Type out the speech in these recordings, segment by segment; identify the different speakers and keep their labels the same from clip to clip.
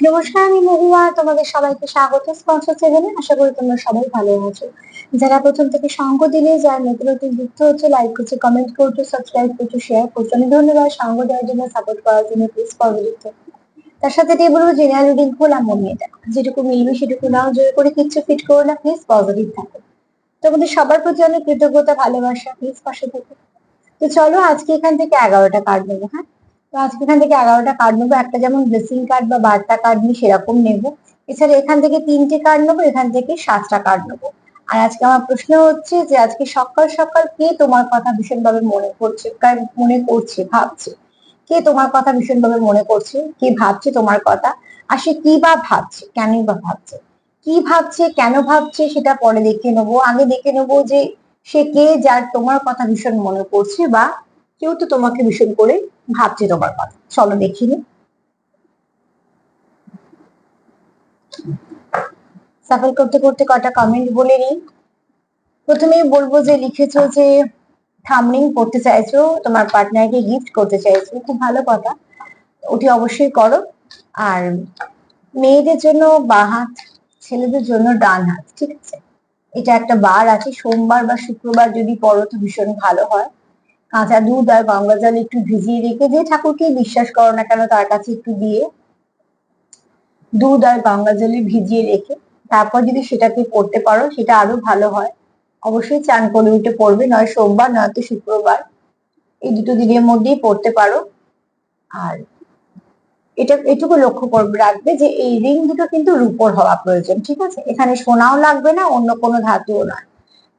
Speaker 1: নমস্কার, আমি মহুয়া। তোমাদের সবাইকে স্বাগত স্পন্সর চ্যানেলে। আশা করি তোমরা সবাই ভালো আছো। যারা প্রথম থেকে সঙ্গ দিলে, যারা নতুন নতুন যুক্ত হচ্ছে, লাইক করছে, কমেন্ট করছো, সাবস্ক্রাইব করছো, শেয়ার করছো, অনেক ধন্যবাদ। সঙ্গ দেওয়ার জন্য, সাপোর্ট করার জন্য, প্লিজ পজিটিভ থেকো। তার সাথে দিয়ে বলবো, জেনারেল রিডিং খোলা মন নিয়ে দেখো, যেটুকু মিলবে সেটুকু নাও, জোর করে কিচ্ছু ফিট করো না, প্লিজ পজিটিভ থাকো। তোমাদের সবার প্রতি অনেক কৃতজ্ঞতা, ভালোবাসা, প্লিজ পাশে থেকো। তো চলো আজকে এখান থেকে 11টা কার্ড নেবো। হ্যাঁ, তো আজকে এখান থেকে 11টা কার্ড নেবো। একটা যেমন ব্লেসিং কার্ড বা বার্তা কার্ড নিই সেরকম নেবো। এছাড়া এখান থেকে 3টে কার্ড নেবো, এখান থেকে 7টা কার্ড নেবো। আর আজকে আমার প্রশ্ন হচ্ছে যে আজকে সকাল সকাল কে তোমার কথা ভীষণভাবে মনে করছে, মনে করছে, ভাবছে। কে তোমার কথা ভীষণভাবে মনে করছে, কে ভাবছে তোমার কথা, আর সে কি বা ভাবছে, কেনই বা ভাবছে। কি ভাবছে, কেন ভাবছে, সেটা পরে দেখে নেবো। আগে দেখে নেবো যে সে কে, যার তোমার কথা ভীষণ মনে পড়ছে, বা কেউ তো তোমাকে ভীষণ করে ভাবছে তোমার কথা। চলো দেখিনি। সাফল করতে করতে কটা কমেন্ট বলে নিই। প্রথমেই বলবো যে লিখেছো যে থাম্বনেল পড়তে চাইছো, তোমার পার্টনারকে গিফট করতে চাইছো, খুব ভালো কথা, ওটি অবশ্যই করো। আর মেয়েদের জন্য বাঁ হাত, ছেলেদের জন্য ডান হাত, ঠিক আছে। এটা একটা বার আছে, সোমবার বা শুক্রবার যদি পড়ো তো ভীষণ ভালো হয়। কাঁচা দুধ আর গঙ্গা জল একটু ভিজিয়ে রেখে, যে ঠাকুরকে বিশ্বাস করো না কেন তার কাছে একটু দিয়ে, দুধ আর গঙ্গা জলে ভিজিয়ে রেখে তারপর যদি সেটাকে পড়তে পারো সেটা আরো ভালো হয়। অবশ্যই চান করে উঠে পড়বে, নয় সোমবার নয়তো শুক্রবার, এই দুটো দিনের মধ্যেই পড়তে পারো। আর এটা এটুকু লক্ষ্য করবে, রাখবে যে এই রিং দুটো কিন্তু রূপোর হওয়া প্রয়োজন, ঠিক আছে। এখানে সোনাও লাগবে না, অন্য কোনো ধাতুও নয়।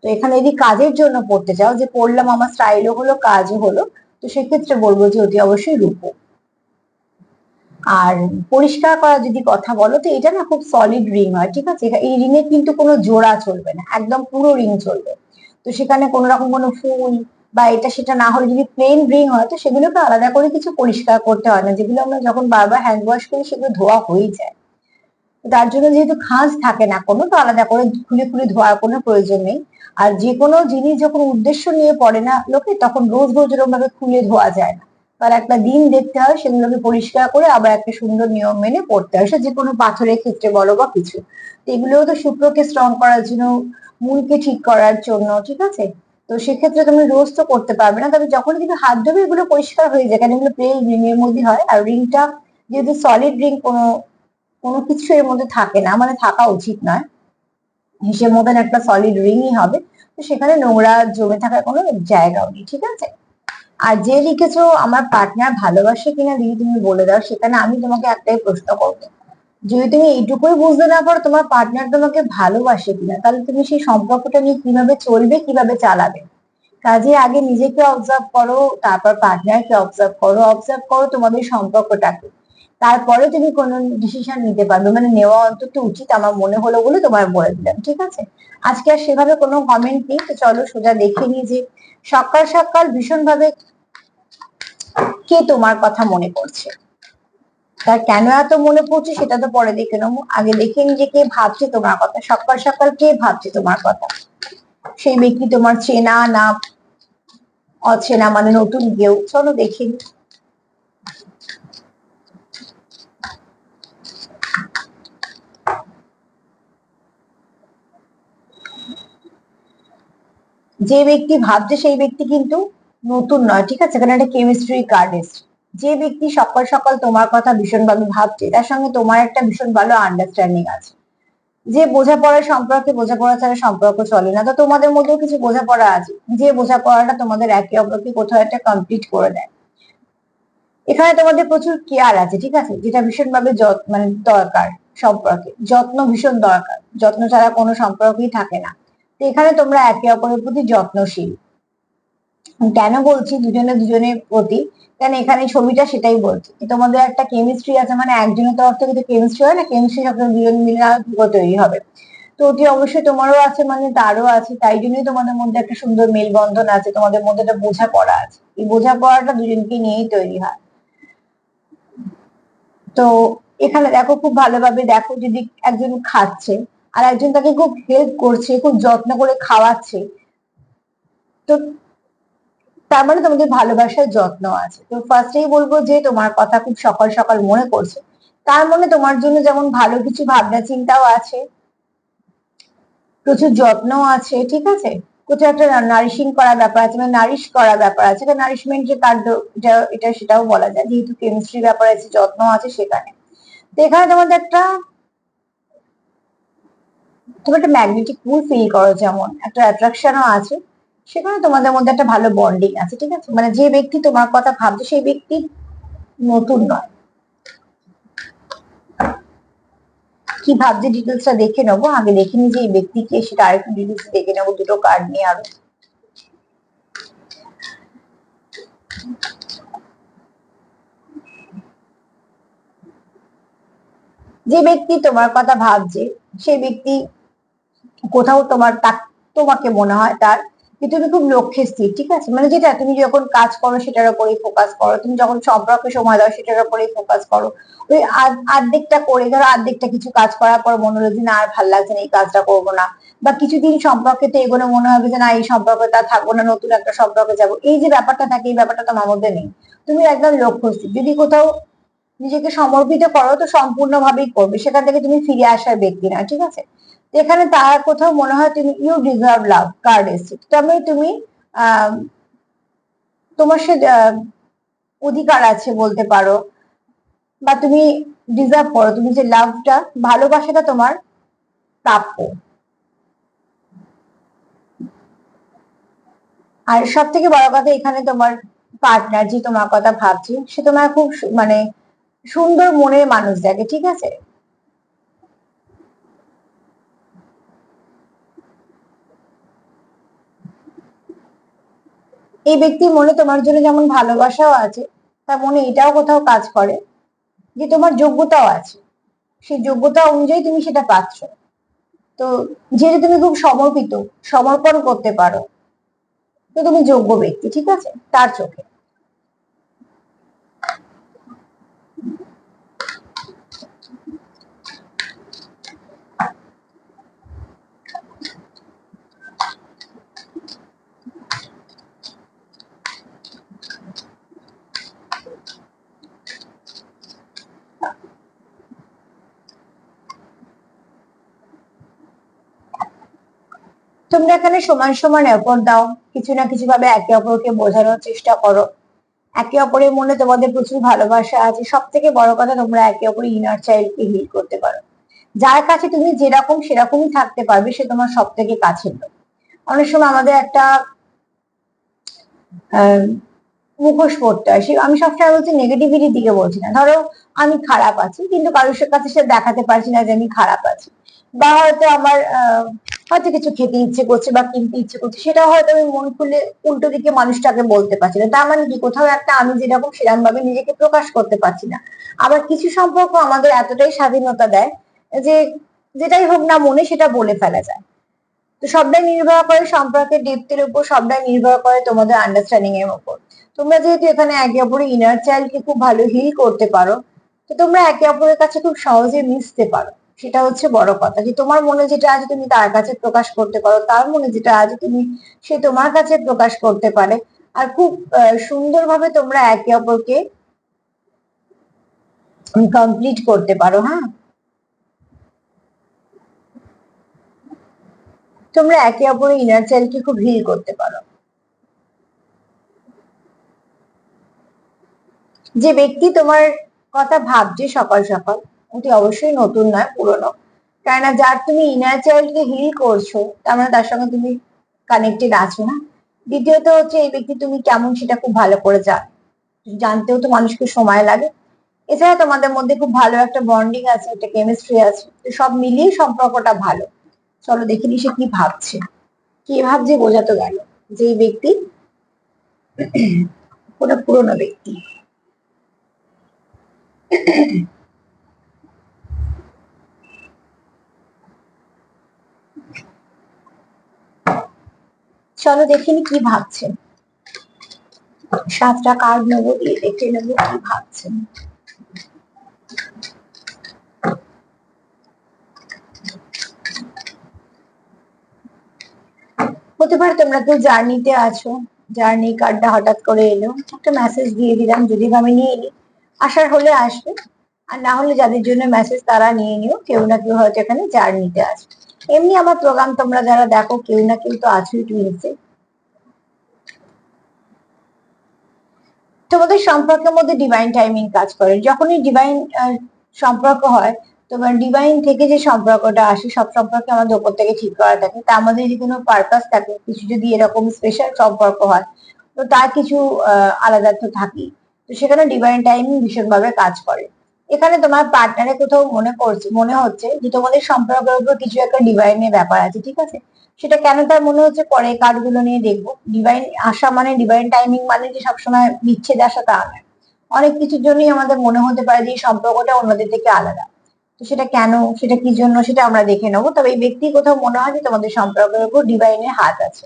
Speaker 1: তো এখানে যদি কাজের জন্য পড়তে চাও, যে পড়লাম আমার স্টাইলও হলো কাজও হলো, তো সেক্ষেত্রে বলবো যে অতি অবশ্যই রূপো। আর পরিষ্কার করা যদি কথা বলো, তো এটা না খুব সলিড রিং হয়, ঠিক আছে। এই রিং এ কিন্তু কোনো জোড়া চলবে না, একদম পুরো রিং চলবে। তো সেখানে কোনো রকম কোনো ফুল বা এটা সেটা না হলে, যদি প্লেন রিং হয় তো সেগুলোকে আলাদা করে কিছু পরিষ্কার করতে হয় না, যেগুলো আমরা যখন বারবার হ্যান্ড ওয়াশ করি সেগুলো ধোয়া হয়ে যায়। তার জন্য যেহেতু খাঁজ থাকে না কোনো, তো আলাদা করে খুলে খুলে ধোয়ার কোনো প্রয়োজন নেই। আর যে কোনো জিনিস যখন উদ্দেশ্য নিয়ে পড়ে না লোকে, তখন রোজ রোজ এরকম ভাবে খুলে ধোয়া যায় না। তার একটা দিন দেখতে হয়, সেগুলোকে পরিষ্কার করে আবার একটা সুন্দর নিয়ম মেনে পড়তে হয়, সে যে কোনো পাথরের ক্ষেত্রে বলো বা কিছু। তো এগুলোও তো শুক্রকে স্ট্রং করার জন্য, মূলকে ঠিক করার জন্য, ঠিক আছে। তো সেক্ষেত্রে তুমি রোজ তো করতে পারবে না, তবে যখন কিন্তু হাত ধোবে এগুলো পরিষ্কার হয়ে যায়, কারণ এগুলো প্লেন রিং এর মধ্যে হয়। আর রিংটা যেহেতু সলিড রিং, কোনো কোনো কিছু এর মধ্যে থাকে না, মানে থাকা উচিত নয়, হিসেব মতন একটা সলিড রিংই হবে। তো সেখানে নোংরা জমে থাকার কোনো জায়গাও নেই, ঠিক আছে। আর যে লিখেছো আমার পার্টনার ভালোবাসে কিনা দিদি তুমি বলে দাও, সেখানে আমি তোমাকে একটাই প্রশ্ন করবো, যদি তুমি এইটুকুই বুঝতে না পারো তোমার পার্টনার তোমাকে ভালোবাসে কিনা, তাহলে তুমি সেই সম্পর্কটা নিয়ে কিভাবে চলবে, কিভাবে চালাবে। কাজে আগে নিজেকে অবজার্ভ করো, তারপর পার্টনারকে অবজার্ভ করো, অবজার্ভ করো তোমাদের সম্পর্কটাকে। তারপরে তুমি কোনো ডিসিশন নিতে পারবে, মানে নেওয়া অন্তত উচিত আমার মনে হলো বলে তোমার বলে দিলাম, ঠিক আছে। আজকে আর সেভাবে কোনো কমেন্ট নেই, তো চলো সোজা দেখে নিই যে সকাল সকাল ভীষণ ভাবে কে তোমার কথা মনে পড়ছে। তার কেন এত মনে পড়ছে সেটা তো পরে দেখে নেবো, আগে দেখে নি যে কে ভাবছে তোমার কথা, সকাল সকাল কে ভাবছে তোমার কথা। সেই ব্যক্তি তোমার চেনা না অচেনা, মানে নতুন কেউ, চলো দেখে নি। যে ব্যক্তি ভাবছে সেই ব্যক্তি কিন্তু নতুন নয়, ঠিক আছে। এখানে একটা কেমিস্ট্রি কার্ড এসছে। যে ব্যক্তি সকাল সকাল তোমার কথা ভীষণ ভাবে ভাবছে, তার সঙ্গে তোমার একটা ভীষণ ভালো আন্ডারস্ট্যান্ডিং আছে। যে বোঝাপড়ার সম্পর্কে, বোঝাপড়া ছাড়া সম্পর্ক চলে না, তো তোমাদের মধ্যেও কিছু বোঝাপড়া আছে, যে বোঝাপড়াটা তোমাদের একে অপরকে কোথাও একটা কমপ্লিট করে দেয়। এখানে তোমাদের প্রচুর কেয়ার আছে, ঠিক আছে, যেটা ভীষণ ভাবে মানে দরকার। সম্পর্কে যত্ন ভীষণ দরকার, যত্ন ছাড়া কোনো সম্পর্কই থাকে না। তো এখানে তোমরা একে অপরের প্রতি যত্নশীল। কেন বলছি দুজনে দুজনের প্রতি, কেন এখানে ছবিটা সেটাই বলছে যে তোমাদের একটা কেমিস্ট্রি আছে, মানে একজনের তরফ থেকে তো কেমিস্ট্রি হয় না, কেমিস্ট্রি সব দুজন মিলে তৈরি হবে। তো ওটি অবশ্যই তোমারও আছে, মানে তারও আছে, তাই জন্যই তোমাদের মধ্যে একটা সুন্দর মেলবন্ধন আছে, তোমাদের মধ্যে একটা বোঝাপড়া আছে। এই বোঝাপড়াটা দুজনকে নিয়েই তৈরি হয়। তো এখানে দেখো, খুব ভালোভাবে দেখো, যদি একজন খাচ্ছে আর একজন তাকে খুব হেল্প করছে, খুব যত্ন করে খাওয়াচ্ছে, তো তার মানে তোমাদের ভালোবাসার যত্ন আছে। তো ফার্স্টেই বলবো যে তোমার কথা খুব সকাল সকাল মনে করছে, তার মনে তোমার জন্য যেমন ভালো কিছু ভাবনা চিন্তাও আছে, প্রচুর যত্নও আছে, ঠিক আছে, কোথাও একটা নারিশিং করা ব্যাপার আছে, মানে নারিশ করা ব্যাপার আছে, নারিশমেন্ট যে কার্ড, এটা সেটাও বলা যায়, যেহেতু কেমিস্ট্রি ব্যাপার আছে, যত্ন আছে সেখানে। তো এখানে তোমাদের একটা, তুমি একটা ম্যাগনেটিক পুল ফিল করো, যেমন একটা অ্যাট্রাকশনও আছে, সেখানে তোমাদের মধ্যে একটা ভালো বন্ডিং আছে, ঠিক আছে, মানে যে ব্যক্তি তোমার কথা ভাবছে সেই ব্যক্তি নতুন নয়। কি ভাবছে ডিটেলসটা দেখে নেবো, আগে দেখে নি যে এই ব্যক্তিকে, সেটা আরেকটু ডিটেলস দেখে নেবো দুটো কার্ড নিয়ে আরো। যে ব্যক্তি তোমার কথা ভাবছে সেই ব্যক্তি কোথাও তোমাকে মনে হয় তার যে তুমি খুব লক্ষ্যে স্থির, ঠিক আছে, মানে যেটা তুমি যখন কাজ করো সেটার উপরেই ফোকাস করো, তুমি যখন সম্পর্কে সময় দাও সেটার উপরেই ফোকাস করো, ওই আর্ধেকটা করে ধরো, আর্ধেকটা কিছু কাজ করার পর মনে হলো যে না আর ভালো লাগছে না, এই কাজটা করবো না, বা কিছুদিন সম্পর্কে তো এগোনো মনে হবে যে না এই সম্পর্কে তা থাকবো না, নতুন একটা সম্পর্কে যাবো, এই যে ব্যাপারটা থাকে এই ব্যাপারটা তোমার মধ্যে নেই। তুমি একদম লক্ষ্যস্থির, যদি কোথাও নিজেকে সমর্পিত করো তো সম্পূর্ণভাবেই করবে, সেখান থেকে তুমি ফিরে আসার ব্যক্তি না, ঠিক আছে। এখানে তার কোথাও মনে হয় তুমি ইউ ডিজার্ভ লাভ কার্ড এসছে, তার মানে তুমি আহ তোমার সে অধিকার আছে বলতে পারো, বা তুমি ডিজার্ভ করো, তুমি যে লাভটা, ভালোবাসাটা তোমার প্রাপ্য। আর সব থেকে বড় কথা, এখানে তোমার পার্টনার যে তোমার কথা ভাবছে সে তোমার খুব মানে সুন্দর মনের মানুষ দেখে, ঠিক আছে। এই ব্যক্তির মনে তোমার জন্য যেমন ভালোবাসাও আছে, তার মনে এটাও কোথাও কাজ করে যে তোমার যোগ্যতাও আছে, সেই যোগ্যতা অনুযায়ী তুমি সেটা পাচ্ছ। তো যেহেতু তুমি খুব সমর্পিত, সমর্পণ করতে পারো, তো তুমি যোগ্য ব্যক্তি, ঠিক আছে, তার চোখে। তোমরা এখানে সমান সমান এফোর্ট দাও, কিছু না কিছু ভাবে একে অপরকে বোঝানোর চেষ্টা করো, একে অপরের মনে তোমাদের প্রচুর ভালোবাসা আছে, সব থেকে বড় কথা তোমরা একে অপরের ইনার চাইল্ডকে হিল করতে পারো। যার কাছে তুমি যেরকম সেরকমই থাকতে পারবে সে তোমার সব থেকে কাছের লোক। অনেক সময় আমাদের একটা মুখোশ পড়তে হয়, আমি সবসময় বলছি নেগেটিভিটির দিকে বলছি না, ধরো আমি খারাপ আছি কিন্তু কারোর কাছে সে দেখাতে পারছি না যে আমি খারাপ আছি, বা হয়তো আমার হয়তো কিছু খেতে ইচ্ছে করছে বা কিনতে ইচ্ছে করছে, সেটা হয়তো আমি মন খুলে উল্টো দিকে মানুষটাকে বলতে পারছি না, তার মানে কি কোথাও একটা আমি যেরকম সেরকম ভাবে নিজেকে প্রকাশ করতে পারছি না। আবার কিছু সম্পর্ক আমাদের এতটাই স্বাধীনতা দেয় যে যেটাই হোক না মনে সেটা বলে ফেলা যায়। তো সবটাই নির্ভর করে সম্পর্কের ডেপথের উপর, সবটাই নির্ভর করে তোমাদের আন্ডারস্ট্যান্ডিং এর উপর। তোমরা যেহেতু এখানে একে অপরের ইনার চাইল্ডকে খুব ভালো হিল করতে পারো, তো তোমরা একে অপরের কাছে খুব সহজে মিশতে পারো, সেটা হচ্ছে বড় কথা, যে তোমার মনে যেটা আছে তুমি তার কাছে প্রকাশ করতে পারো, তার মনে যেটা আছে সে তোমার কাছে প্রকাশ করতে পারে। আর খুব সুন্দরভাবে তোমরা একে অপরকে কমপ্লিট করতে পারো। হ্যাঁ, তোমরা একে অপরের ইনার চাইল্ডকে খুব হিল করতে পারো। যে ব্যক্তি তোমার কথা ভাবছে সকাল সকাল, ওটি অবশ্যই নতুন নয়, পুরনো, কেননা যার তুমি ইনার চাইল্ডকে হিল করছো তার মানে তার সঙ্গে তুমি কানেক্টেড আছো না। দ্বিতীয়ত হচ্ছে এই ব্যক্তি তুমি কেমন সেটা খুব ভালো করে জানতেও তো মানুষকে সময় লাগে। এছাড়া তোমাদের মধ্যে খুব ভালো একটা বন্ডিং আছে, একটা কেমিস্ট্রি আছে, তো সব মিলিয়ে সম্পর্কটা ভালো। চলো দেখে নি সে কি ভাবছে, কি ভাবছে বোঝা তো গেল যে এই ব্যক্তি কোনো পুরনো ব্যক্তি। চলো দেখিনি কি ভাবছে, 7টা কার্ড নেবো, দিয়ে দেখে নেবো কি ভাবছেন। হতে পারে তোমরা কেউ জার্নিতে আছো, জার্নি কার্ডটা হঠাৎ করে এলো, একটা মেসেজ দিয়ে দিলাম, যদি আমি নিয়ে নিই, আসার হলে আসবে, আর না হলে যাদের জন্য মেসেজ তারা নিয়ে নিও, কেউ না কেউ হয়তো এখানে জার্নিতে আছে। এমনি আমার প্রোগ্রাম তোমরা যারা দেখো কেউ না কেউ তো আছোই টুইন্সে। তোমাদের সম্পর্কের মধ্যে ডিভাইন টাইমিং কাজ করে। যখনই ডিভাইন সম্পর্ক হয়, তোমার ডিভাইন থেকে যে সম্পর্কটা আসে, সব সম্পর্কে আমাদের ওপর থেকে ঠিক করা থাকে, তা আমাদের যদি কোনো পারপাস থাকে, কিছু যদি এরকম স্পেশাল সম্পর্ক হয়, তো তার কিছু আলাদা তো থাকেই। তো সেখানে ডিভাইন টাইমিং ভীষণভাবে কাজ করে। এখানে তোমার পার্টনারে কোথাও মনে হচ্ছে যে তোমাদের সম্পর্কের উপর কিছু একটা ডিভাইনের ব্যাপার আছে, ঠিক আছে? সেটা কেন তার মনে হচ্ছে পরে কার্ডগুলো নিয়ে দেখবো। ডিভাইন আসা মানে, ডিভাইন টাইমিং মানে যে সবসময় বিচ্ছেদ আসা তা নয়। অনেক কিছুর জন্যই আমাদের মনে হতে পারে যে এই সম্পর্কটা অন্যদের থেকে আলাদা। তো সেটা কেন, সেটা কি জন্য, সেটা আমরা দেখে নেবো। তবে এই ব্যক্তি কোথাও মনে হয় যে তোমাদের সম্পর্কের উপর ডিভাইনের হাত আছে।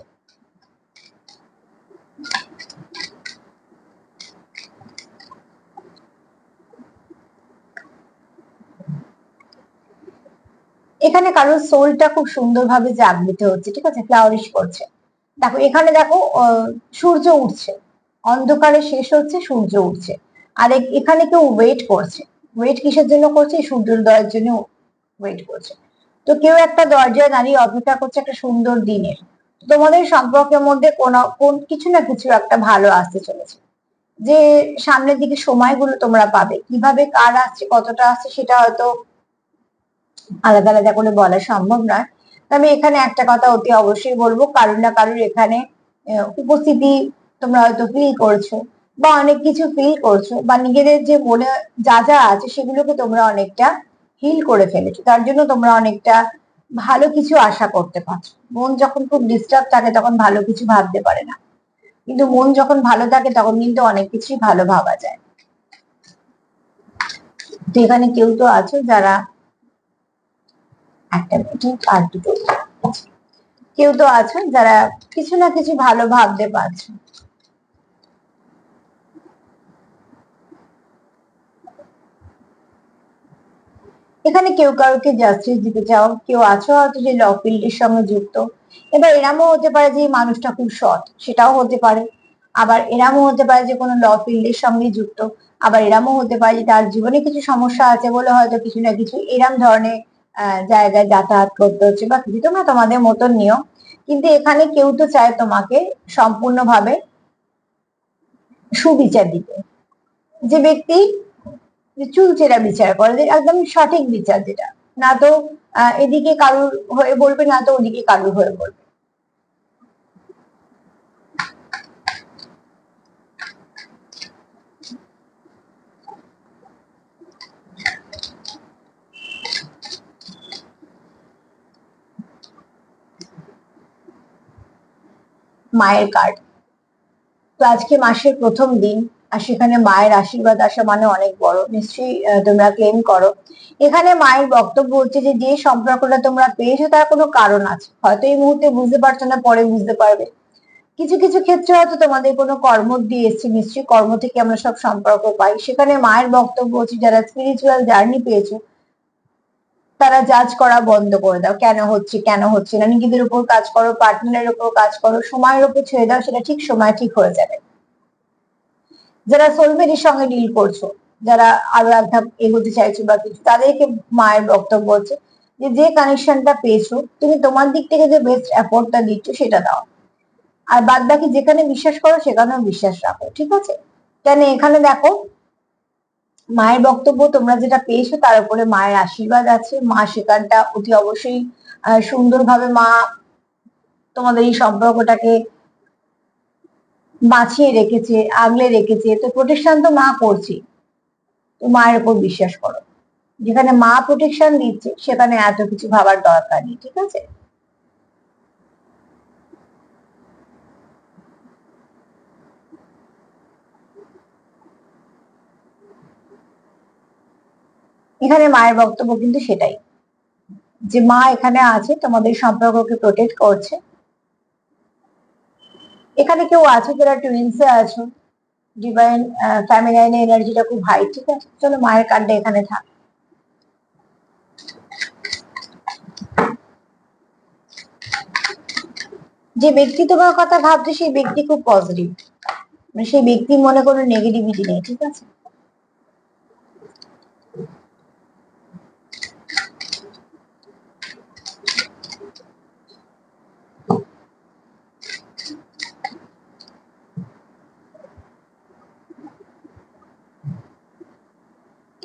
Speaker 1: এখানে কারোর সোলটা খুব সুন্দরভাবে জাগৃত হচ্ছে, ঠিক আছে, ফ্লাওয়ারিশ করছে। দেখো এখানে দেখো সূর্য উঠছে, অন্ধকারে শেষ হচ্ছে, সূর্য উঠছে। আর এখানে কেউ ওয়েট করছে। ওয়েট কিসের জন্য করছে? সূর্যোদয়ের জন্য ওয়েট করছে। তো কেউ একটা দরজায় দাঁড়িয়ে অপেক্ষা করছে একটা সুন্দর দিনের। তোমাদের সম্পর্কের মধ্যে কোন কিছু না কিছু একটা ভালো আসতে চলেছে। যে সামনের দিকে সময়গুলো তোমরা পাবে, কিভাবে কার আসছে, কতটা আসছে, সেটা হয়তো আলাদা আলাদা করে বলা সম্ভব নয়। তবে এখানে একটা কথা অতি অবশ্যই বলবো, কারুর না কারুর এখানে উপস্থিতি তোমরা হয়তো ফিল করছো, বা অনেক কিছু ফিল করছো, বা নিজেদের যে মনে যা যা আছে সেগুলোকে তোমরা অনেকটা হিল করে ফেলেছো। তার জন্য তোমরা অনেকটা ভালো কিছু আশা করতে পারছো। মন যখন খুব ডিস্টার্ব থাকে তখন ভালো কিছু ভাবতে পারে না, কিন্তু মন যখন ভালো থাকে তখন কিন্তু অনেক কিছুই ভালো ভাবা যায়। তো এখানে কেউ তো আছো যারা একটা মিনিট আর দুটো, কেউ তো আছেন যারা কিছু না কিছু ভালো ভাবতে পারছে। এখানে কেউ কাউকে জাস্টিস দিতে চাও, কেউ আছো হয়তো যে ল ফিল্ডের সঙ্গে যুক্ত। এবার এরমও হতে পারে যে মানুষটা খুব সৎ, সেটাও হতে পারে। আবার এরমও হতে পারে যে কোনো ল ফিল্ডের সঙ্গে যুক্ত। আবার এরমও হতে পারে যে তার জীবনে কিছু সমস্যা আছে বলে হয়তো কিছু না কিছু এরম ধরনের জায়গায় যাতায়াত করতে হচ্ছে বা কিছু। তোমরা তোমাদের মতন নিও, কিন্তু এখানে কেউ তো চায় তোমাকে সম্পূর্ণভাবে সুবিচার দিতে। যে ব্যক্তি চুলচেরা বিচার করে, যে একদম সঠিক বিচার, যেটা না তো এদিকে কারুর হয়ে বলবে, না তো ওদিকে কারুর হয়ে বলবে। মায়ের কার্ড। তো আজকে মাসের প্রথম দিন, আর সেখানে মায়ের আশীর্বাদ আসা মানে অনেক বড়, নিশ্চয়ই তোমরা ক্লেম করো। এখানে মায়ের বক্তব্য হচ্ছে যে যে সম্পর্কটা তোমরা পেয়েছো তার কোনো কারণ আছে, হয়তো এই মুহূর্তে বুঝতে পারছো না, পরে বুঝতে পারবে। কিছু কিছু ক্ষেত্রে হয়তো তোমাদের কোনো কর্ম দিয়ে এসছে, নিশ্চয়ই কর্ম থেকে আমরা সব সম্পর্ক পাই। সেখানে মায়ের বক্তব্য হচ্ছে যারা স্পিরিচুয়াল জার্নি পেয়েছো তারা জাজ করা বন্ধ করে দাও, কেন হচ্ছে কেন হচ্ছে না, নিজেদের উপর কাজ করো, পার্টনারের উপর কাজ করো, সময়ের উপর ছেড়ে দাও, সেটা ঠিক সময় ঠিক হয়ে যাবে। যারা সোলমেটের সঙ্গে ডিল করছো, যারা আরো এক ধাপ এগোতে চাইছো বা কিছু, তাদেরকে মায়ের বক্তব্য হচ্ছে যে যে কানেকশনটা পেয়েছো তুমি তোমার দিক থেকে যে বেস্ট এফোর্টটা দিচ্ছ সেটা দাও। আর বাদ বাকি যেখানে বিশ্বাস করো সেখানেও বিশ্বাস রাখো, ঠিক আছে? কেন এখানে দেখো মায়ের বক্তব্য তোমরা যেটা পেয়েছো তার উপরে মায়ের আশীর্বাদ আছে। মা সেখানটা অতি অবশ্যই সুন্দরভাবে মা তোমাদের এই সম্পর্কটাকে বাঁচিয়ে রেখেছে, আগলে রেখেছে। তো প্রোটেকশন তো মা করছে, তো মায়ের উপর বিশ্বাস করো। যেখানে মা প্রোটেকশন দিচ্ছে সেখানে এত কিছু ভাবার দরকার নেই, ঠিক আছে? এখানে মায়ের বক্তব্য কিন্তু সেটাই, যে মা এখানে আছে, তোমাদের সম্পর্ককে প্রোটেক্ট করছে। এখানে কেউ আছো যারা টুইন্সে আছো, ডিভাইন ফ্যামিলাইন এনার্জিটা খুব হাই, ঠিক আছে? চলো মায়ের কার্ডটা এখানে থাক। যে ব্যক্তি তোমার কথা ভাবছে সেই ব্যক্তি খুব পজিটিভ, মানে সেই ব্যক্তির মনে কোনো নেগেটিভিটি নেই, ঠিক আছে?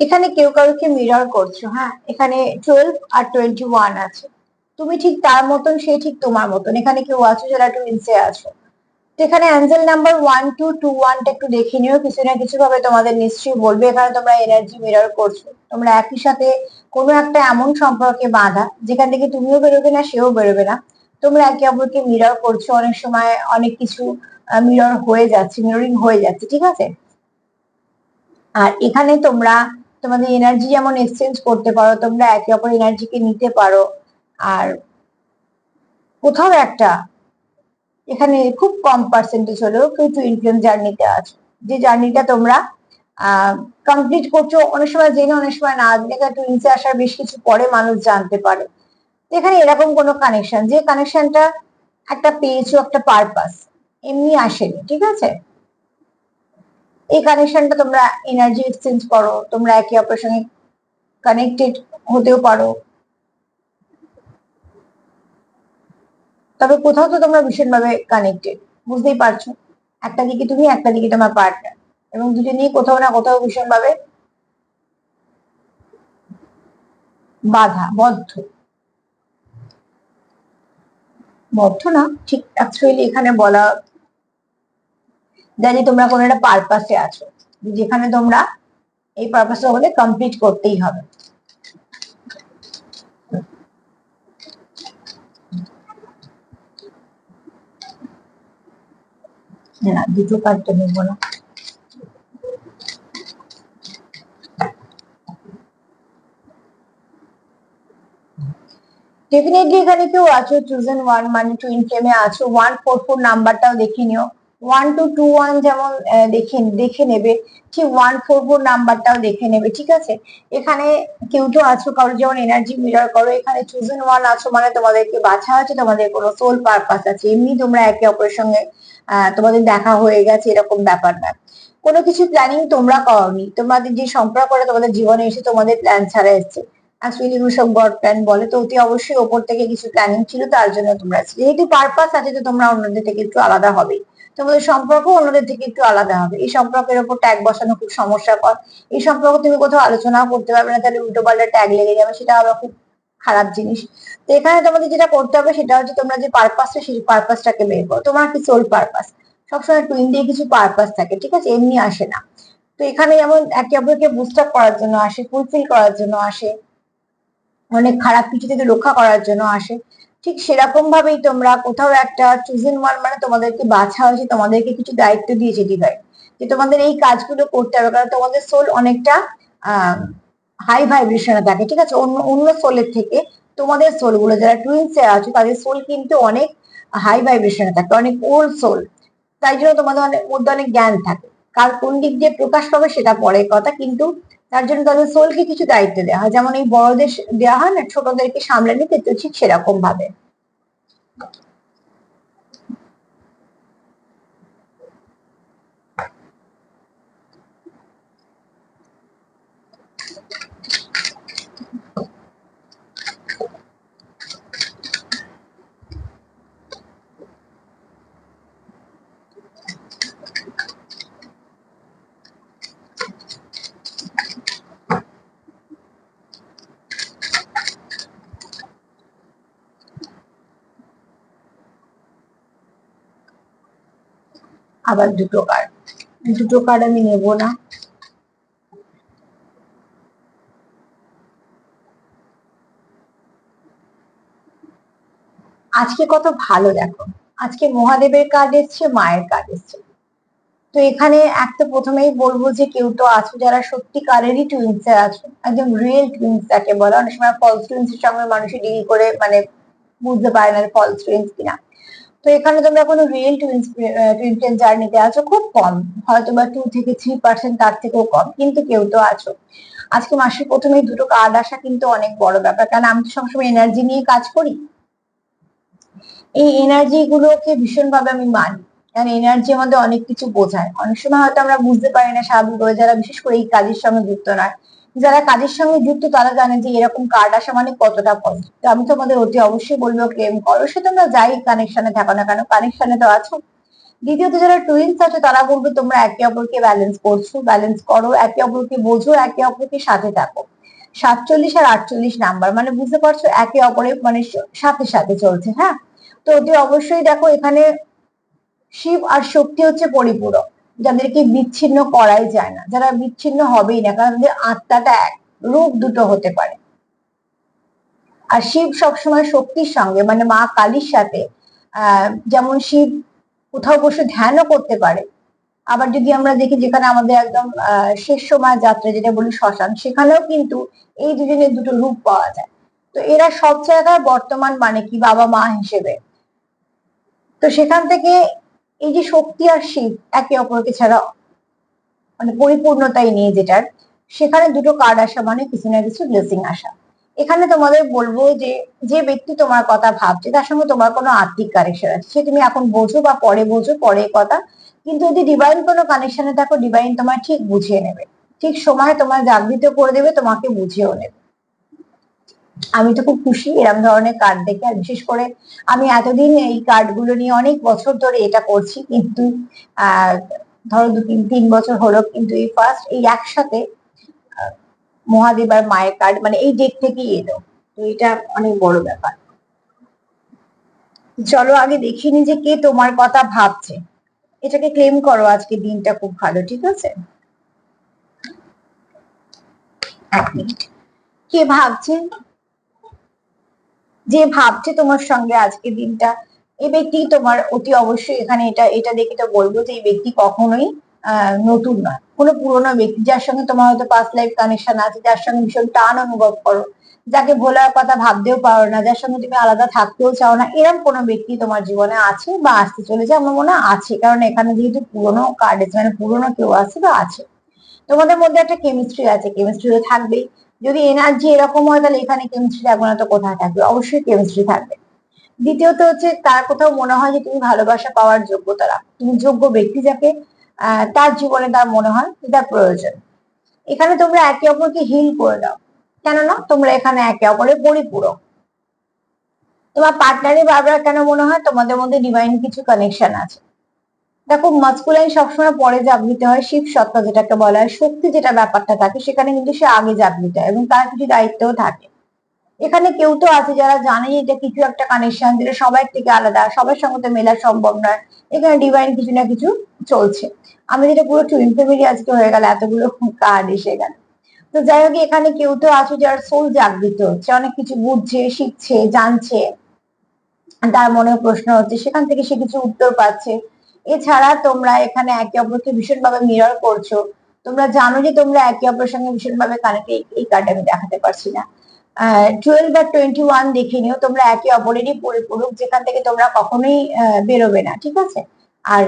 Speaker 1: এখানে কেউ কাউকে মিরর করছো, হ্যাঁ, এখানে 12 আর 21 আছে। তুমি ঠিক তার মতন, সে ঠিক তোমার মতন। এখানে কেউ আছো যারা টুইন্সে আছো। তো এখানে অ্যাঞ্জেল নাম্বার 1221টা একটু দেখে নিও, কিছু না কিছু ভাবে তোমাদের নিশ্চয়ই বলবে। এখানে তোমরা এনার্জি মিরর করছো, তোমরা একই সাথে কোনো একটা এমন সম্পর্কে বাঁধা যেখান থেকে তুমিও বেরোবে না, সেও বেরোবে না। তোমরা একে অপরকে মিরর করছো, অনেক সময় অনেক কিছু মিরর হয়ে যাচ্ছে, মিররিং হয়ে যাচ্ছে, ঠিক আছে। আর এখানে তোমরা তোমাদের এনার্জি যেমন এক্সচেঞ্জ করতে পারো, তোমরা একে অপর এনার্জিকে নিতে পারো। আর কোথাও একটা এখানে খুব কম পার্সেন্টেজ হলেও কিন্তু ইনফ্লুয়েন্স জার্নিতে আছে, যে জার্নিটা তোমরা কমপ্লিট করছো, অনেক সময় জেনে অনেক সময় না জেনে। টুইন্সে আসার বেশ কিছু পরে মানুষ জানতে পারে। এখানে এরকম কোনো কানেকশন, যে কানেকশনটা একটা পেয়েছো, একটা পারপাস, এমনি আসেনি, ঠিক আছে। এই কানেকশনটা তোমরা এনার্জি এক্সচেঞ্জ করো, তোমরা একে অপরের সঙ্গে কানেক্টেড হতেও পারো। তবে কোথাও তো তোমরা ভীষণভাবে কানেক্টেড, বুঝতেই পারছো। একটা দিকে তুমি, একটা দিকে তোমার পার্টনার, এবং দুজনেই কোথাও না কোথাও ভীষণভাবে বাধা, বদ্ধ। বদ্ধ না ঠিক, অ্যাকচুয়ালি এখানে বলা যায় যে তোমরা কোনো একটা পারপাসে আছো, যেখানে তোমরা এই পারপাসটা হলে কমপ্লিট করতেই হবে। না, দুটো কার্ড তো নেবো না। ডেফিনেটলি এখানে কেউ আছো চুজেন ওয়ান, মানে টুইন ফ্লেমে আছো। 144 নাম্বারটাও দেখে নিও। 1221 যেমন দেখে নেবে, ঠিক 144 নাম্বারটাও দেখে নেবে, ঠিক আছে। এখানে কেউ তো আছো, কারোর যেমন এনার্জি মিরর করো। এখানে চুজেন ওয়ান আছো মানে তোমাদেরকে বাছা আছে, তোমাদের কোনো সোল পারপাস আছে। এমনি তোমরা একে অপরের সঙ্গে তোমাদের দেখা হয়ে গেছে, এরকম ব্যাপার না। কোনো কিছু প্ল্যানিং তোমরা করনি, তোমাদের যে সম্পর্কটা তোমাদের জীবনে এসে তোমাদের প্ল্যান ছাড়া এসছে। অ্যাকচুয়ালি এগুলো সব গড প্ল্যান বলে, তো অতি অবশ্যই ওপর থেকে কিছু প্ল্যানিং ছিল, তার জন্য তোমরা, যেহেতু পারপাস আছে, তো তোমরা অন্যদের থেকে একটু আলাদা হবে। তোমাদের সম্পর্ক অন্যদের থেকে একটু আলাদা হবে। এই সম্পর্কের উপর ট্যাগ বসানো খুব সমস্যাকর। এই সম্পর্ক তুমি কোথাও আলোচনাও করতে পারবে না, তাহলে উল্টো পাল্টা ট্যাগ লেগে যাবে, সেটা আবার খুব খারাপ জিনিস। তো এখানে তোমাদের যেটা করতে হবে সেটা হচ্ছে তোমরা যে পারপাসটা, সেই পারপাসটাকে বের করো। তোমার কি সোল পারপাস? সবসময় টুইন দিয়ে কিছু পারপাস থাকে, ঠিক আছে, এমনি আসে না। তো এখানে যেমন একে অপরকে বুস্ট আপ করার জন্য আসে, ফুলফিল করার জন্য আসে, অনেক খারাপ কিছু থেকে রক্ষা করার জন্য আসে। ঠিক সেরকম ভাবেই তোমরা কোথাও একটা চুজেন ওয়ান, মানে তোমাদেরকে বাছা হয়েছে, তোমাদেরকে কিছু দায়িত্ব দিয়েছে ডিভাইন, যে তোমাদের এই কাজগুলো করতে হবে। কারণ তোমাদের সোল অনেকটা হাই ভাইব্রেশনে থাকে, ঠিক আছে। অন্য অন্য সোলের থেকে তোমাদের সোল গুলো, যারা টুইন্সে আছে, তাদের সোল কিন্তু অনেক হাই ভাইব্রেশনে থাকে, অনেক ওল্ড সোল। তাই জন্য তোমাদের মধ্যে অনেক জ্ঞান থাকে। কার কোন দিক দিয়ে প্রকাশ পাবে সেটা পরের কথা, কিন্তু তার জন্য তাদের সোলকে কিছু দায়িত্ব দেওয়া হয়। যেমন এই বড়দের দেওয়া হয় না ছোটদেরকে সামলে নিতে, তো ঠিক সেরকম ভাবে। আবার দুটো কার্ড, দুটো কার্ড আমি নেব না। আজকে কত ভালো দেখো, আজকে মহাদেবের কার্ড এসছে, মায়ের কার্ড এসছে। তো এখানে একটা প্রথমেই বলবো যে কেউ তো আছো যারা সত্যিকারেরই টুইন্সে আছো, একদম রিয়েল টুইন্স যাকে বলে। অনেক সময় ফলস টুইন্স এর সঙ্গে মানুষ ডিল করে, মানে বুঝতে পারে না ফলস টুইন্স কিনা। তো এখানে তোমরা কোনো রিয়েল টুইন জার্নিতে আছো, খুব কম, হয়তো বা 2 থেকে 3%, তার থেকেও কম, কিন্তু কেউ তো আছো। আজকে মাসের প্রথমেই দুটো কার্ড আসা কিন্তু অনেক বড় ব্যাপার, কারণ আমি তো সবসময় এনার্জি নিয়ে কাজ করি। এই এনার্জি গুলোকে ভীষণ ভাবে আমি মানি, কারণ এনার্জি আমাদের অনেক কিছু বোঝায়। অনেক সময় হয়তো আমরা বুঝতে পারি না স্বাভাবিকভাবে, যারা বিশেষ করে এই কাজের সঙ্গে যুক্ত নয়। যারা কাজের সঙ্গে যুক্ত তারা জানে যে এরকম কার্ড আসা মানে কতটা পজিটিভ। তো আমি তোমাদের অতি অবশ্যই বলবো ক্লেম করো, সে তোমরা যাই কানেকশনে থাকো না কেন, কানেকশনে তো আছো। দ্বিতীয়ত যারা টুইন্স আছে তারা বলবো তোমরা একে অপরকে ব্যালেন্স করছো, ব্যালেন্স করো, একে অপরকে বোঝো, একে অপরকে সাথে থাকো। 47 আর 48 নাম্বার মানে বুঝতে পারছো একে অপরের মানে সাথে সাথে চলছে। হ্যাঁ, তো অতি অবশ্যই দেখো এখানে শিব আর শক্তি হচ্ছে পরিপূরক, যাদেরকে বিচ্ছিন্ন করাই যায় না, যারা বিচ্ছিন্ন হবেই না, কারণ তাদের আত্মাটা এক, রূপ দুটো হতে পারে। আর শিব সবসময় শক্তির সঙ্গে মানে মা কালীর সাথে, যেমন শিব কোথাও বসে ধ্যানও করতে পারে। আবার যদি আমরা দেখি যেখানে আমাদের একদম শেষ সময় যাত্রা যেটা বলি শ্মশান, সেখানেও কিন্তু এই দুজনের দুটো রূপ পাওয়া যায়। তো এরা সব জায়গায় বর্তমান মানে কি বাবা মা হিসেবে। তো সেখান থেকে এই যে শক্তি আর শিব একে অপরকে ছাড়া মানে পরিপূর্ণতাই নিয়ে যেটার, সেখানে দুটো কার্ড আসা মানে কিছু না কিছু ব্লেসিং আসা। এখানে তোমাদের বলবো যে যে ব্যক্তি তোমার কথা ভাবছে তার সঙ্গে তোমার কোনো আর্থিক কানেকশন আছে, সে তুমি এখন বোঝো বা পরে বোঝো, পরে কথা। কিন্তু যদি ডিভাইন কোনো কানেকশনে থাকো, ডিভাইন তোমার ঠিক বুঝিয়ে নেবে, ঠিক সময় তোমার জাগৃত করে দেবে, তোমাকে বুঝিয়েও নেবে। আমি তো খুব খুশি এরকম ধরনের কার্ড দেখে। আর বিশেষ করে আমি এতদিন এই কার্ড গুলো নিয়ে অনেক বছর ধরে এটা করছি, কিন্তু আহ ধরো 2-3 বছর হলো, কিন্তু এই ফার্স্ট এই একসাথে মহাদেব আর মায়ের কার্ড মানে এই ডেট থেকেই এলো। তো এটা অনেক বড় ব্যাপার। চলো আগে দেখিনি যে কে তোমার কথা ভাবছে, এটাকে ক্লেম করো, আজকে দিনটা খুব ভালো। ঠিক আছে, 1 মিনিট। কে ভাবছে, যে ভাবছে তোমার সঙ্গে আজকে দিনটা, এই ব্যক্তি তোমার অতি অবশ্যই এখানে এটা এটা দেখে তো বলবো যে এই ব্যক্তি কখনোই নতুন নয়, কোনো পুরোনো ব্যক্তি যার সঙ্গে তোমার হয়তো পাস্ট লাইফ কানেকশন আছে, যার সঙ্গে ভীষণ টান অনুভব করো, যাকে ভোলার কথা ভাবতেও পারো না, যার সঙ্গে তুমি আলাদা থাকতেও চাও না, এরকম কোনো ব্যক্তি তোমার জীবনে আছে বা আসতে চলেছে, আমার মনে আছে। কারণ এখানে যেহেতু পুরোনো কার্ড আছে মানে পুরোনো কেউ আছে বা আছে, তোমাদের মধ্যে একটা কেমিস্ট্রি আছে, কেমিস্ট্রি তো থাকবেই। যদি এনার্জি এরকম হয় তাহলে এখানে কেমিস্ট্রি থাকবে না তো কোথায় থাকবে, অবশ্যই কেমিস্ট্রি থাকবে। দ্বিতীয়ত হচ্ছে তার কোথাও মনে হয় যে তুমি ভালোবাসা পাওয়ার যোগ্যতা রাখো, তুমি যোগ্য ব্যক্তি যাকে তার জীবনে তার মনে হয় তার প্রয়োজন। এখানে তোমরা একে অপরকে হিল করে দাও, কেননা তোমরা এখানে একে অপরের পরিপূরক। তোমার পার্টনারে বারবার কেন মনে হয় তোমাদের মধ্যে ডিভাইন কিছু কানেকশন আছে। দেখো মাস্কুলাইন সবসময় পরে জাগৃত হয়, শিব সত্তা যেটাকে বলা হয়, শক্তি যেটা ব্যাপারটা থাকে সেখানে কিন্তু সে আগে জাগৃত হয় এবং তার কিছু দায়িত্বও থাকে। এখানে কেউ তো আছে যারা জানে যে এটা কিছু একটা কানেকশন, যেটা সবার থেকে আলাদা, সবার সঙ্গে তো মেলা সম্ভব নয়, এখানে ডিভাইন কিছু না কিছু চলছে। আমি যেটা পুরো টুইন ফ্যামিলি আজকে হয়ে গেল, এতগুলো কার্ড এসে গেল। তো যাই হোক, এখানে কেউ তো আছে যার সোল জাগৃত হচ্ছে, অনেক কিছু বুঝছে, শিখছে, জানছে, তার মনে প্রশ্ন হচ্ছে, সেখান থেকে সে কিছু উত্তর পাচ্ছে। এছাড়া তোমরা এখানে একে অপরকে ভীষণভাবে মিরর করছো, তোমরা জানো যে তোমরা একে অপরের সঙ্গে ভীষণভাবে কানেক্ট। এই কার্ড আমি দেখাতে পারছি না। 12 আর 21 দেখে নিও, তোমরা একে অপরেরই পরিপূরক, যেখান থেকে তোমরা কখনোই বেরোবে না। ঠিক আছে, আর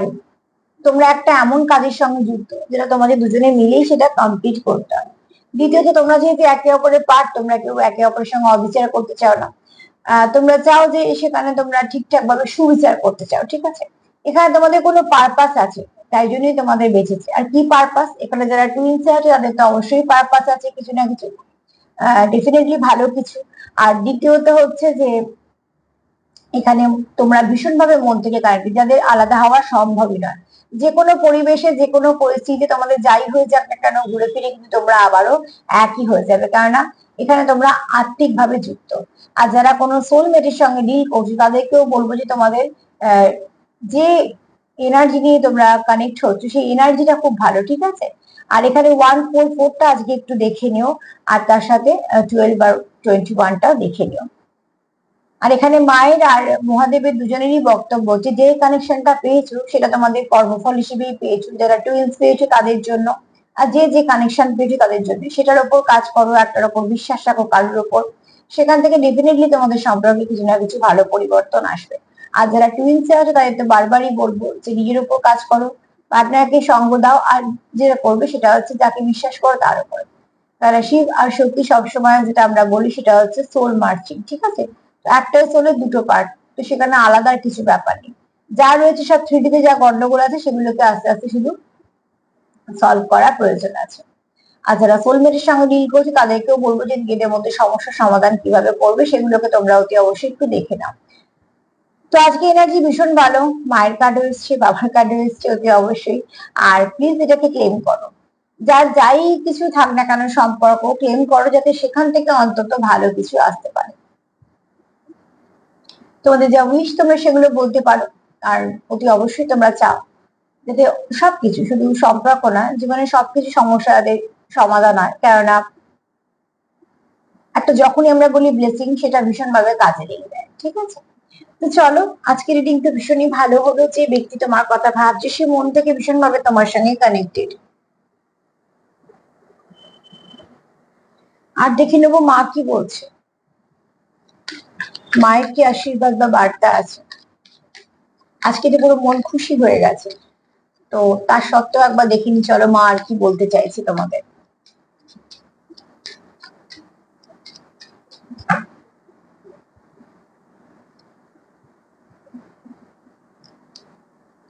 Speaker 1: তোমরা একটা এমন কাজের সঙ্গে যুক্ত যেটা তোমাদের দুজনে মিলেই সেটা কমপ্লিট করতে হবে। দ্বিতীয়ত তোমরা যেহেতু একে অপরের পার্ট, তোমরা কেউ একে অপরের সঙ্গে অবিচার করতে চাও না, তোমরা চাও যে সেখানে তোমরা ঠিকঠাক ভাবে সুবিচার করতে চাও। ঠিক আছে, এখানে তোমাদের কোনো পারপাস আছে, তাই জন্যই তোমাদের বেঁচেছে। আর কি পারপাস, এখানে যারা টুইন্স আছে তাদের তো অবশ্যই পারপাস আছে কিছু না কিছু, ডেফিনেটলি ভালো কিছু। আর দ্বিতীয়ত হচ্ছে যে এখানে তোমরা ভীষণভাবে মন থেকে কানেক্টেড, যাদের আলাদা হওয়া সম্ভবই নয়। যে কোনো পরিবেশে যে কোনো পরিস্থিতিতে তোমাদের যাই হয়ে যাক না কেন, ঘুরে ফিরে কিন্তু তোমরা আবারও একই হয়ে যাবে, কেননা এখানে তোমরা আত্মিক ভাবে যুক্ত। আর যারা কোনো সোলমেটের সঙ্গে ডিল করছো তাদেরকেও বলবো যে তোমাদের যে এনার্জি নিয়ে তোমরা কানেক্ট হচ্ছ সেই এনার্জিটা খুব ভালো। ঠিক আছে, আর এখানে 144টা আজকে একটু দেখে নিও, আর তার সাথে 12 আর 21টা দেখে নিও। আর এখানে মায়ের আর মহাদেবের দুজনেরই বক্তব্য হচ্ছে যে কানেকশনটা পেয়েছো সেটা তোমাদের কর্মফল হিসেবেই পেয়েছো, যারা টুইন্স পেয়েছো তাদের জন্য, আর যে যে কানেকশন পেয়েছো তাদের জন্য, সেটার উপর কাজ করো, একটার উপর বিশ্বাস রাখো, কারোর উপর, সেখান থেকে ডেফিনেটলি তোমাদের সম্পর্কে কিছু না কিছু ভালো পরিবর্তন আসবে। আর যারা টুইন্সে আছে তাদের তো বারবারই বলবো যে নিজের উপর কাজ করো, পার্টনারকে সঙ্গ দাও, আর যেটা করবে সেটা হচ্ছে যাকে বিশ্বাস করো তার উপর। তারা শিব আর শক্তি সবসময় যেটা আমরা বলি সেটা হচ্ছে সোল মার্চিং। ঠিক আছে, একটা সোলের দুটো পার্ট, তো সেখানে আলাদা আর কিছু ব্যাপার নেই। যা রয়েছে সব 3D তে যা গন্ডগোল আছে সেগুলোকে আস্তে আস্তে শুধু সলভ করার প্রয়োজন আছে। আর যারা সোলমেটের সঙ্গে ডিল করছে তাদেরকেও বলবো যে নিজেদের মধ্যে সমস্যার সমাধান কিভাবে করবে সেগুলোকে তোমরা অতি অবশ্যই একটু দেখে নাও। তো আজকে এনার্জি ভীষণ ভালো, মায়ের কার্ডও এসছে, বাবার কার্ডও এসছে অতি অবশ্যই। আর প্লিজ এটাকে ক্লেম করো, যার যাই কিছু থাক না কেন সম্পর্ক ক্লেম করো, যাতে সেখান থেকে অন্তত ভালো কিছু আসতে পারে। তোমাদের যা উইশ তোমরা সেগুলো বলতে পারো। আর অতি অবশ্যই তোমরা চাও যাতে সবকিছু, শুধু সম্পর্ক না, জীবনে সবকিছু সমস্যাদের সমাধান হয়। কেননা একটা যখনই আমরা বলি ব্লেসিং, সেটা ভীষণ ভাবে কাজে লেগে যায়। ঠিক আছে, তো চলো, আজকের রিডিং তো ভীষণই ভালো হলো। যে ব্যক্তি তোমার কথা ভাবছে সে মন থেকে ভীষণ ভাবে তোমার সঙ্গে কানেক্টেড। আর দেখে নেবো মা কি বলছে, মায়ের কি আশীর্বাদ বা বার্তা আছে। আজকে তো পুরো মন খুশি হয়ে গেছে, তো তার সত্ত্বেও একবার দেখিনি, চলো মা আর কি বলতে চাইছে তোমাদের।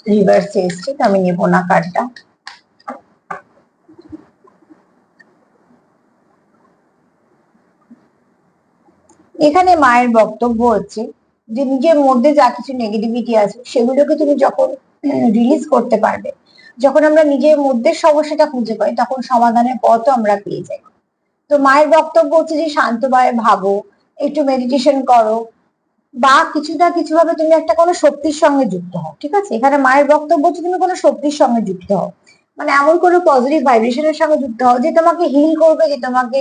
Speaker 1: রিভার্সে এসছে, আমি নেবো না কার্ডটা। এখানে মায়ের বক্তব্য হচ্ছে যে নিজের মধ্যে যা কিছু নেগেটিভিটি আছে সেগুলোকে তুমি যখন রিলিজ করতে পারবে, যখন আমরা নিজের মধ্যে সমস্যাটা খুঁজে পাই, তখন সমাধানের পথও আমরা পেয়ে যাই। তো মায়ের বক্তব্য হচ্ছে যে শান্তভাবে ভাবো, একটু মেডিটেশন করো, বা কিছু না কিছু ভাবে তুমি একটা কোনো শক্তির সঙ্গে যুক্ত হও। ঠিক আছে, এখানে মায়ের বক্তব্য হচ্ছে তুমি কোনো শক্তির সঙ্গে যুক্ত হও, মানে এমন কোনো পজিটিভ ভাইব্রেশনের সঙ্গে যুক্ত হও যে তোমাকে হিল করবে, যে তোমাকে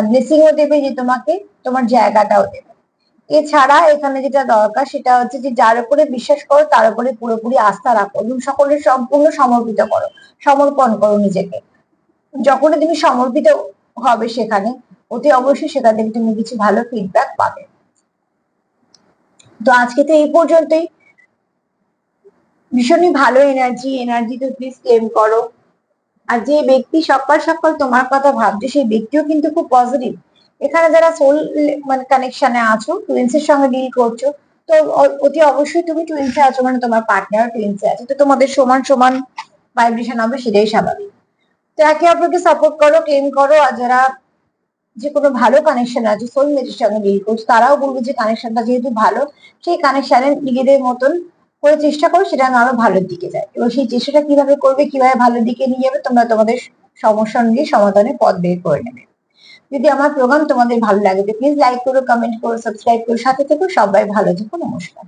Speaker 1: ব্লেসিংও দেবে, যে তোমাকে তোমার জায়গাটাও দেবে। এছাড়া এখানে যেটা দরকার সেটা হচ্ছে যে যার উপরে বিশ্বাস করো তার উপরে পুরোপুরি আস্থা রাখো এবং সকলের সম্পূর্ণ সমর্পিত করো, সমর্পণ করো নিজেকে। যখনই তুমি সমর্পিত হবে সেখানে, অতি অবশ্যই সেখান থেকে তুমি কিছু ভালো ফিডব্যাক পাবে। তো আজকে তো এই পর্যন্তই। ভীষণই ভালো এনার্জি, এনার্জি তো প্লিজ ক্লেম করো। আর যে ব্যক্তি সকাল সকাল তোমার কথা ভাবছে সেই ব্যক্তিও কিন্তু খুব পজিটিভ। এখানে যারা সোল মানে কানেকশনে আছো, টুইন্স এর সঙ্গে ডিল করছো, তো অতি অবশ্যই তুমি টুইন্সে আছো, মানে তোমার পার্টনার টুইন্সে আছে, তো তোমাদের সমান সমান ভাইব্রেশন হবে, সেটাই স্বাভাবিক। তো একে অপরকে সাপোর্ট করো, ক্লেম করো। আর যারা যে কোনো ভালো কানেকশন আছে, সোলমেটের সঙ্গে ডিল করছো, তারাও বলবো যে কানেকশনটা যেহেতু ভালো, সেই কানেকশনে নিজেদের মতন করে চেষ্টা করো সেটা আরো ভালোর দিকে যায়। এবং সেই চেষ্টাটা কিভাবে করবে, কিভাবে ভালোর দিকে নিয়ে যাবে, তোমরা তোমাদের সমস্যা অনুযায়ী সমাধানের পথ বের করে নেবে। যদি আমার প্রোগ্রাম তোমাদের ভালো লাগে তো প্লিজ লাইক করো, কমেন্ট করো, সাবস্ক্রাইব করো, সাথে থেকো। সবাই ভালো থেকো, নমস্কার।